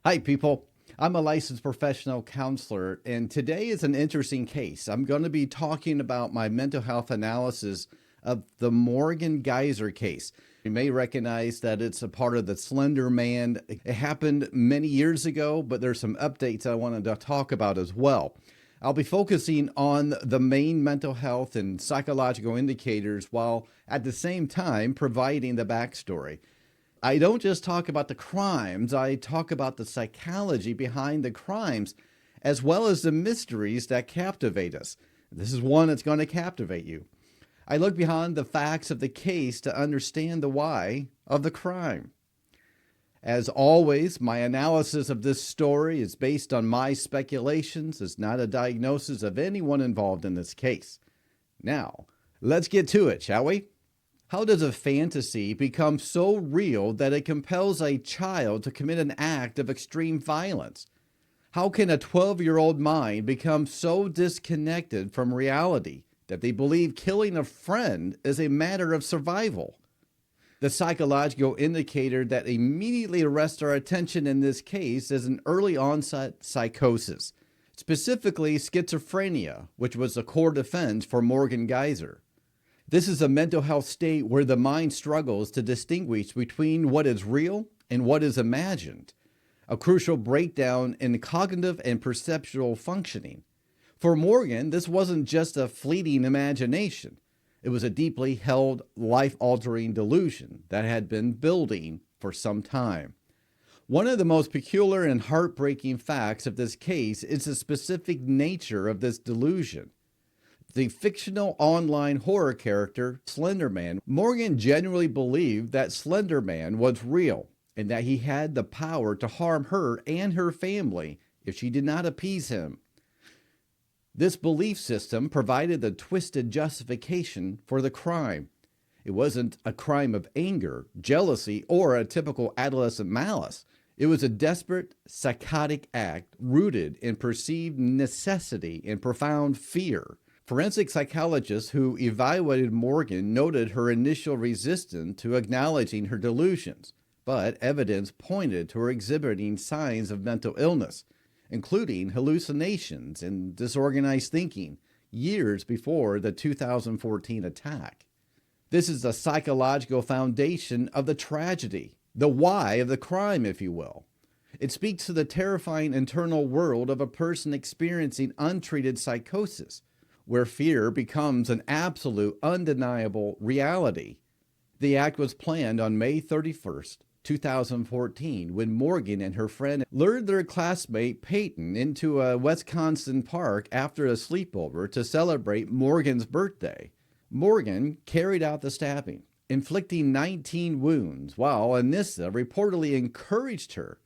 Hi, people. I'm a licensed professional counselor, and today is an interesting case. I'm going to be talking about my mental health analysis of the Morgan Geyser case. You may recognize that it's a part of the Slender Man. It happened many years ago, but there's some updates I wanted to talk about as well. I'll be focusing on the main mental health and psychological indicators while at the same time providing the backstory. I don't just talk about the crimes, I talk about the psychology behind the crimes, as well as the mysteries that captivate us. This is one that's going to captivate you. I look behind the facts of the case to understand the why of the crime. As always, my analysis of this story is based on my speculations. It's not a diagnosis of anyone involved in this case. Now, let's get to it, shall we? How does a fantasy become so real that it compels a child to commit an act of extreme violence? How can a 12-year-old mind become so disconnected from reality that they believe killing a friend is a matter of survival? The psychological indicator that immediately arrests our attention in this case is an early onset psychosis, specifically schizophrenia, which was the core defense for Morgan Geyser. This is a mental health state where the mind struggles to distinguish between what is real and what is imagined, a crucial breakdown in cognitive and perceptual functioning. For Morgan, this wasn't just a fleeting imagination. It was a deeply held, life-altering delusion that had been building for some time. One of the most peculiar and heartbreaking facts of this case is the specific nature of this delusion. The fictional online horror character, Slender Man, Morgan genuinely believed that Slender Man was real and that he had the power to harm her and her family if she did not appease him. This belief system provided the twisted justification for the crime. It wasn't a crime of anger, jealousy, or a typical adolescent malice. It was a desperate, psychotic act rooted in perceived necessity and profound fear. Forensic psychologists who evaluated Morgan noted her initial resistance to acknowledging her delusions, but evidence pointed to her exhibiting signs of mental illness, including hallucinations and disorganized thinking, years before the 2014 attack. This is the psychological foundation of the tragedy, the why of the crime, if you will. It speaks to the terrifying internal world of a person experiencing untreated psychosis, where fear becomes an absolute, undeniable reality. The act was planned on May 31st, 2014, when Morgan and her friend lured their classmate Payton into a Wisconsin park after a sleepover to celebrate Morgan's birthday. Morgan carried out the stabbing, inflicting 19 wounds, while Anissa reportedly encouraged her.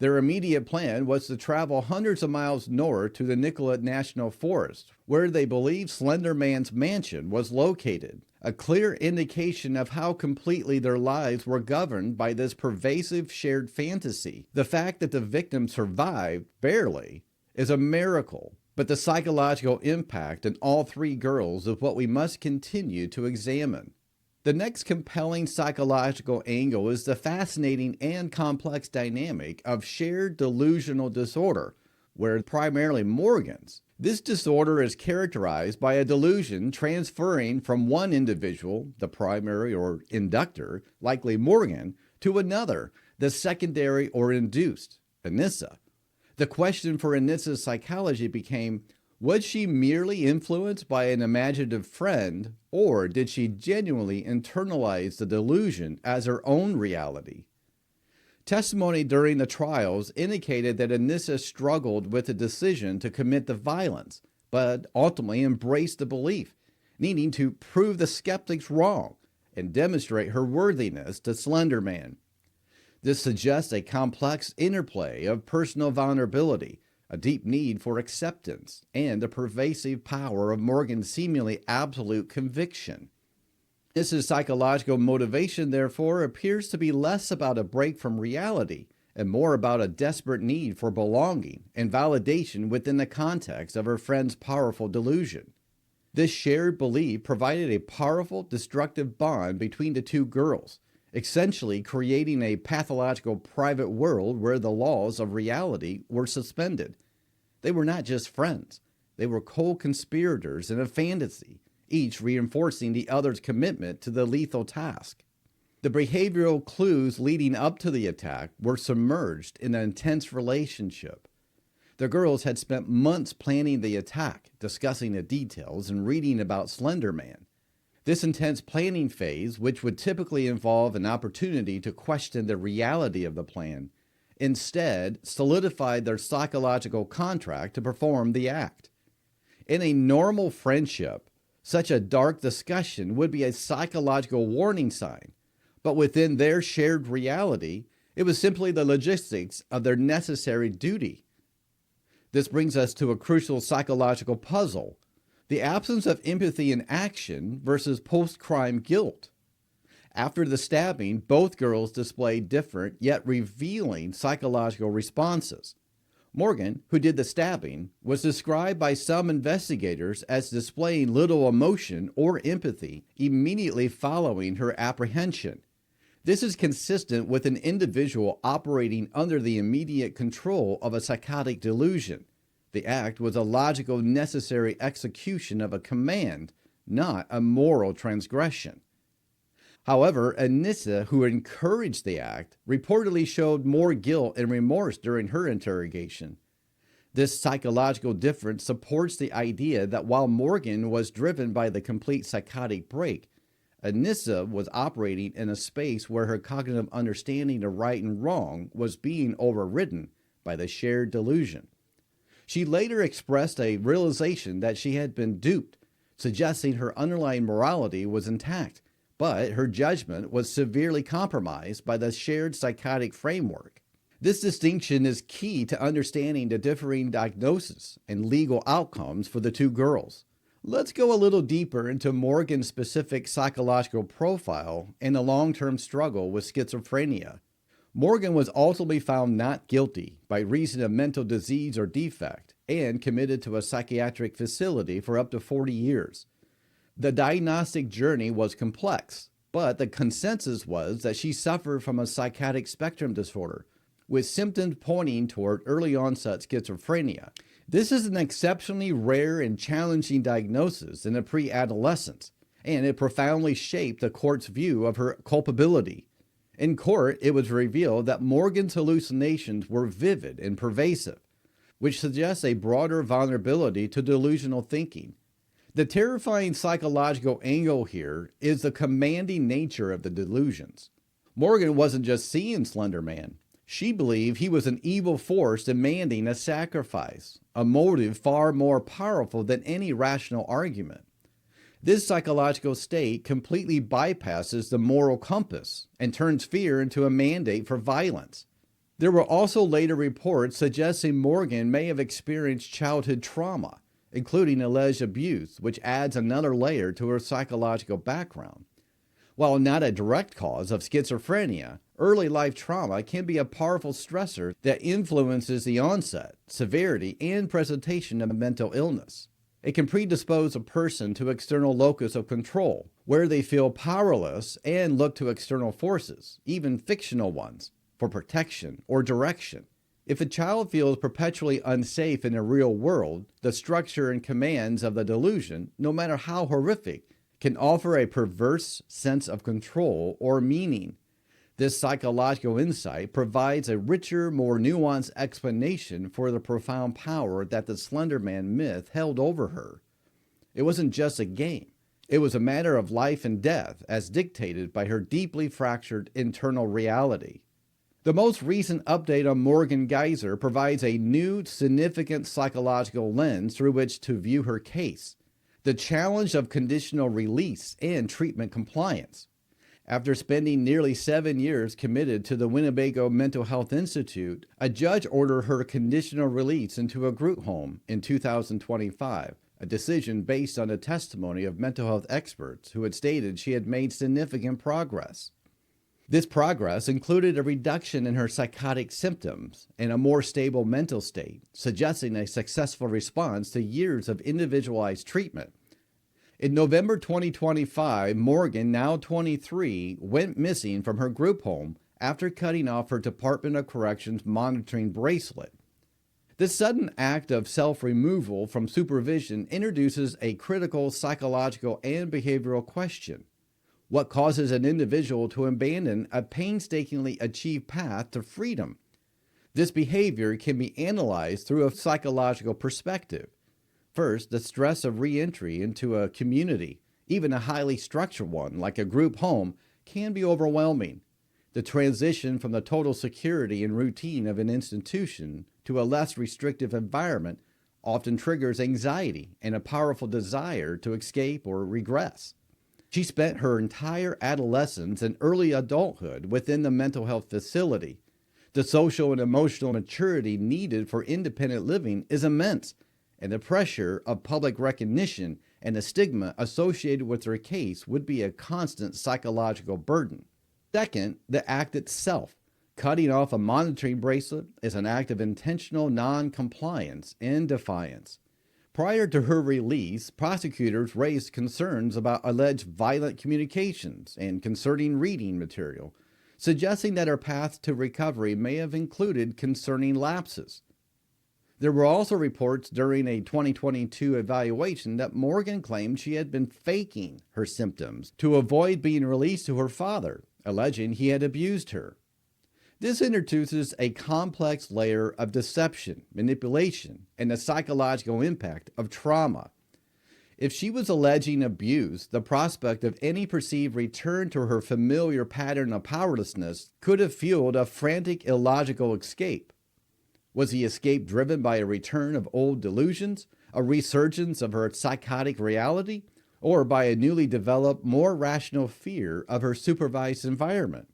Their immediate plan was to travel hundreds of miles north to the Nicolet National Forest, where they believed Slender Man's mansion was located, a clear indication of how completely their lives were governed by this pervasive shared fantasy. The fact that the victim survived, barely, is a miracle, but the psychological impact on all three girls is what we must continue to examine. The next compelling psychological angle is the fascinating and complex dynamic of shared delusional disorder, where primarily Morgan's. This disorder is characterized by a delusion transferring from one individual, the primary or inductor, likely Morgan, to another, the secondary or induced, Anissa. The question for Anissa's psychology became, was she merely influenced by an imaginative friend, or did she genuinely internalize the delusion as her own reality? Testimony during the trials indicated that Anissa struggled with the decision to commit the violence, but ultimately embraced the belief, needing to prove the skeptics wrong and demonstrate her worthiness to Slender Man. This suggests a complex interplay of personal vulnerability, a deep need for acceptance, and the pervasive power of Morgan's seemingly absolute conviction. This psychological motivation, therefore, appears to be less about a break from reality and more about a desperate need for belonging and validation within the context of her friend's powerful delusion. This shared belief provided a powerful, destructive bond between the two girls, essentially creating a pathological private world where the laws of reality were suspended. They were not just friends, they were co-conspirators in a fantasy, each reinforcing the other's commitment to the lethal task. The behavioral clues leading up to the attack were submerged in an intense relationship. The girls had spent months planning the attack, discussing the details, and reading about Slender Man. This intense planning phase, which would typically involve an opportunity to question the reality of the plan, instead solidified their psychological contract to perform the act. In a normal friendship, such a dark discussion would be a psychological warning sign, but within their shared reality, it was simply the logistics of their necessary duty. This brings us to a crucial psychological puzzle: the absence of empathy in action versus post-crime guilt. After the stabbing, both girls displayed different yet revealing psychological responses. Morgan, who did the stabbing, was described by some investigators as displaying little emotion or empathy immediately following her apprehension. This is consistent with an individual operating under the immediate control of a psychotic delusion. The act was a logical, necessary execution of a command, not a moral transgression. However, Anissa, who encouraged the act, reportedly showed more guilt and remorse during her interrogation. This psychological difference supports the idea that while Morgan was driven by the complete psychotic break, Anissa was operating in a space where her cognitive understanding of right and wrong was being overridden by the shared delusion. She later expressed a realization that she had been duped, suggesting her underlying morality was intact, but her judgment was severely compromised by the shared psychotic framework. This distinction is key to understanding the differing diagnosis and legal outcomes for the two girls. Let's go a little deeper into Morgan's specific psychological profile and the long-term struggle with schizophrenia. Morgan was ultimately found not guilty by reason of mental disease or defect and committed to a psychiatric facility for up to 40 years. The diagnostic journey was complex, but the consensus was that she suffered from a psychotic spectrum disorder, with symptoms pointing toward early onset schizophrenia. This is an exceptionally rare and challenging diagnosis in a pre-adolescence, and it profoundly shaped the court's view of her culpability. In court, it was revealed that Morgan's hallucinations were vivid and pervasive, which suggests a broader vulnerability to delusional thinking. The terrifying psychological angle here is the commanding nature of the delusions. Morgan wasn't just seeing Slender Man. She believed he was an evil force demanding a sacrifice, a motive far more powerful than any rational argument. This psychological state completely bypasses the moral compass and turns fear into a mandate for violence. There were also later reports suggesting Morgan may have experienced childhood trauma, including alleged abuse, which adds another layer to her psychological background. While not a direct cause of schizophrenia, early life trauma can be a powerful stressor that influences the onset, severity, and presentation of mental illness. It can predispose a person to external locus of control, where they feel powerless and look to external forces, even fictional ones, for protection or direction. If a child feels perpetually unsafe in the real world, the structure and commands of the delusion, no matter how horrific, can offer a perverse sense of control or meaning. This psychological insight provides a richer, more nuanced explanation for the profound power that the Slender Man myth held over her. It wasn't just a game. It was a matter of life and death, as dictated by her deeply fractured internal reality. The most recent update on Morgan Geyser provides a new, significant psychological lens through which to view her case: the challenge of conditional release and treatment compliance. After spending nearly 7 years committed to the Winnebago Mental Health Institute, a judge ordered her conditional release into a group home in 2025, a decision based on the testimony of mental health experts who had stated she had made significant progress. This progress included a reduction in her psychotic symptoms and a more stable mental state, suggesting a successful response to years of individualized treatment. In November 2025, Morgan, now 23, went missing from her group home after cutting off her Department of Corrections monitoring bracelet. This sudden act of self-removal from supervision introduces a critical psychological and behavioral question. What causes an individual to abandon a painstakingly achieved path to freedom? This behavior can be analyzed through a psychological perspective. First, the stress of re-entry into a community, even a highly structured one like a group home, can be overwhelming. The transition from the total security and routine of an institution to a less restrictive environment often triggers anxiety and a powerful desire to escape or regress. She spent her entire adolescence and early adulthood within the mental health facility. The social and emotional maturity needed for independent living is immense, and the pressure of public recognition and the stigma associated with her case would be a constant psychological burden. Second, the act itself. Cutting off a monitoring bracelet is an act of intentional non-compliance and defiance. Prior to her release, prosecutors raised concerns about alleged violent communications and concerning reading material, suggesting that her path to recovery may have included concerning lapses. There were also reports during a 2022 evaluation that Morgan claimed she had been faking her symptoms to avoid being released to her father, alleging he had abused her. This introduces a complex layer of deception, manipulation, and the psychological impact of trauma. If she was alleging abuse, the prospect of any perceived return to her familiar pattern of powerlessness could have fueled a frantic, illogical escape. Was the escape driven by a return of old delusions, a resurgence of her psychotic reality, or by a newly developed, more rational fear of her supervised environment?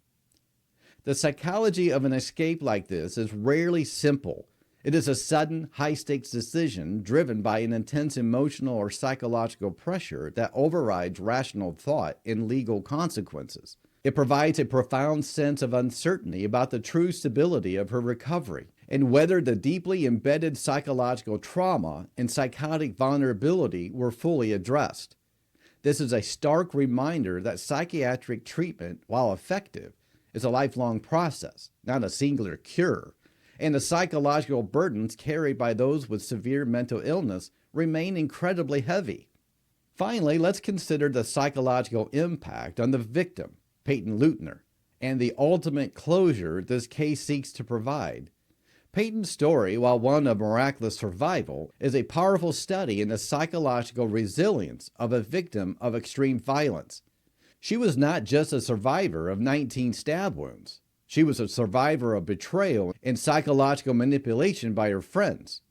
The psychology of an escape like this is rarely simple. It is a sudden, high-stakes decision driven by an intense emotional or psychological pressure that overrides rational thought and legal consequences. It provides a profound sense of uncertainty about the true stability of her recovery and whether the deeply embedded psychological trauma and psychotic vulnerability were fully addressed. This is a stark reminder that psychiatric treatment, while effective, is a lifelong process, not a singular cure, and the psychological burdens carried by those with severe mental illness remain incredibly heavy. Finally, let's consider the psychological impact on the victim, Payton Leutner, and the ultimate closure this case seeks to provide. Payton's story, while one of miraculous survival, is a powerful study in the psychological resilience of a victim of extreme violence. She was not just a survivor of 19 stab wounds. She was a survivor of betrayal and psychological manipulation by her friends.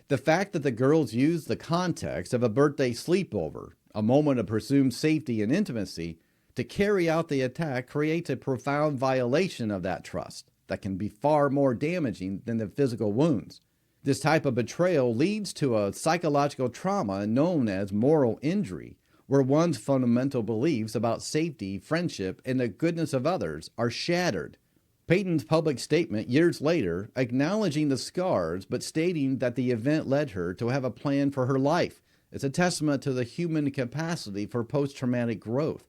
The fact that the girls used the context of a birthday sleepover, a moment of presumed safety and intimacy, to carry out the attack creates a profound violation of that trust that can be far more damaging than the physical wounds. This type of betrayal leads to a psychological trauma known as moral injury, where one's fundamental beliefs about safety, friendship, and the goodness of others are shattered. Payton's public statement years later, acknowledging the scars but stating that the event led her to have a plan for her life, is a testament to the human capacity for post-traumatic growth.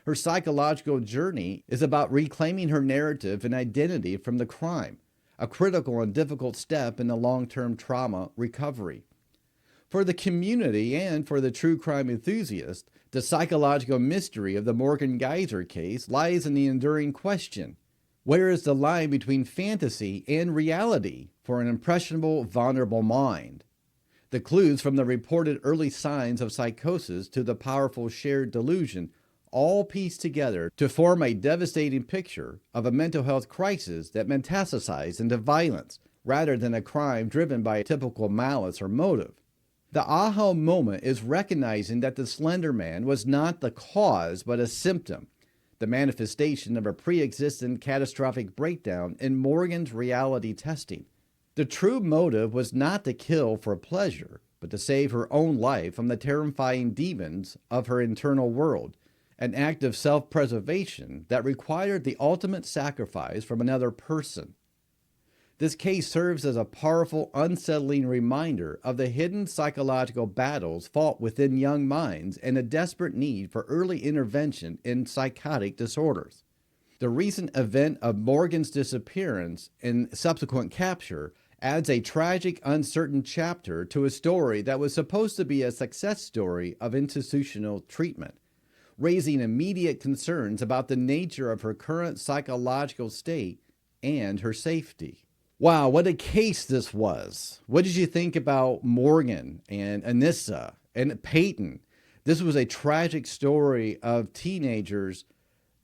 Her psychological journey is about reclaiming her narrative and identity from the crime, a critical and difficult step in the long-term trauma recovery. For the community and for the true crime enthusiast, the psychological mystery of the Morgan Geyser case lies in the enduring question: where is the line between fantasy and reality for an impressionable, vulnerable mind? The clues from the reported early signs of psychosis to the powerful shared delusion all piece together to form a devastating picture of a mental health crisis that metastasized into violence rather than a crime driven by a typical malice or motive. The aha moment is recognizing that the Slender Man was not the cause but a symptom, the manifestation of a pre-existent catastrophic breakdown in Morgan's reality testing. The true motive was not to kill for pleasure, but to save her own life from the terrifying demons of her internal world, an act of self-preservation that required the ultimate sacrifice from another person. This case serves as a powerful, unsettling reminder of the hidden psychological battles fought within young minds and a desperate need for early intervention in psychotic disorders. The recent event of Morgan's disappearance and subsequent capture adds a tragic, uncertain chapter to a story that was supposed to be a success story of institutional treatment, raising immediate concerns about the nature of her current psychological state and her safety. Wow, what a case this was. What did you think about Morgan and Anissa and Payton? This was a tragic story of teenagers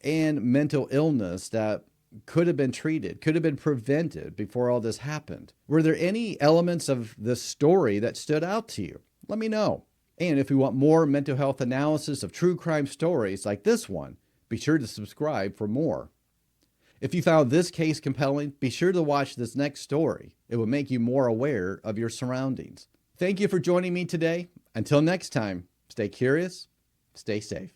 and mental illness that could have been treated, could have been prevented before all this happened. Were there any elements of this story that stood out to you? Let me know. And if you want more mental health analysis of true crime stories like this one, be sure to subscribe for more. If you found this case compelling, be sure to watch this next story. It will make you more aware of your surroundings. Thank you for joining me today. Until next time, stay curious, stay safe.